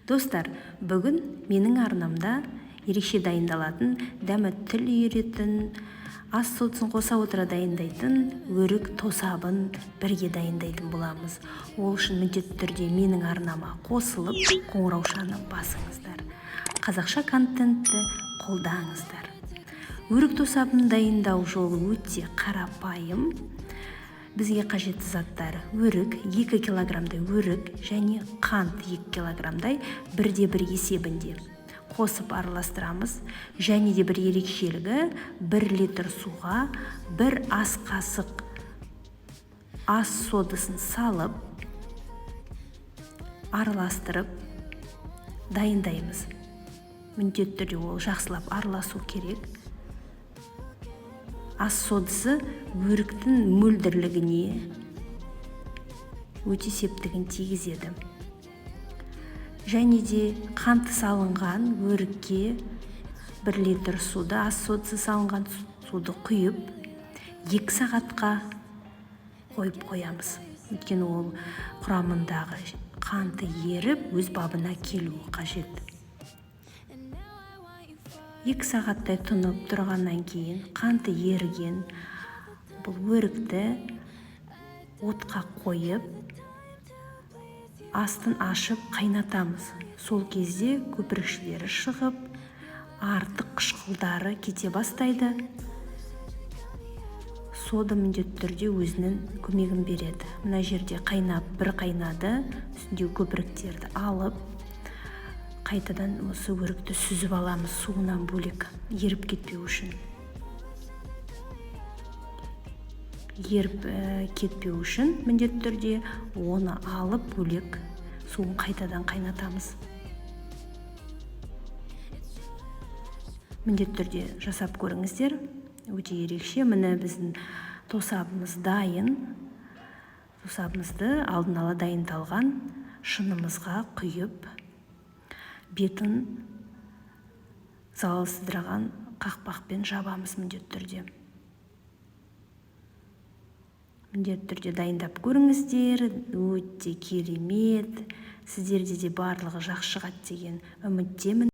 Достар, бүгін менің арнамда ерекше дайындалатын, дәмі тіл үйіретін, ас соусын қоса отыра дайындайтын өрік тосабын бірге дайындайтын боламыз. Ол үшін міндетті түрде менің арнама қосылып, қоңыраушаны басыңыздар. Қазақша контентті қолдаңыздар. Өрік тосабын дайындау жолы өте қарапайым. Бізге қажетті заттар: өрік 2 килограммдай өрік және қант 2 килограммдай 1:1 есебінде қосып араластырамыз. Және де бір ерекшелігі, 1 литр суға 1 ас қасық ас содасын салып араластырып дайындаймыз. Міндетті түрде ол жақсылап араласу керек. Ас содасы өріктің мөлдірлігіне өте септігін тигізеді. Және де қанты салынған өрікке 1 литр суды, ас содасы салынған суды құйып 2 сағатқа қойып қоямыз. Өйткені ол құрамындағы қанты еріп, өз бабына келуі қажет. 2 сағаттай тұнып тұрғаннан кейін қанты еріген бұл өрікті отқа қойып, астын ашып қайнатамыз. Сол кезде көпіршіктері шығып, артық қышқылдары кете бастайды. Сода міндетті түрде өзінің көмегін береді. Мына жерде қайнап, бір қайнады, үстіндегі көпіріктерді алып, қайтадан осы өрікті сүзіп аламыз, суынан бөлек, еріп кетпеу үшін. Еріп кетпеу үшін міндетті түрде оны алып бөлек суын қайтадан қайнатамыз. Міндетті түрде жасап көріңіздер. Өте ерекше. Міне біздің тосабымыз дайын. Тосабымызды алдын ала дайындалған шынымызға құйып, бетін залалсыздырған қақпақпен жабамыз міндетті түрде. Міндетті түрде дайындап көріңіздер. Өте керемет. Сіздерде де барлығы жақсы шығады деген үміттемін.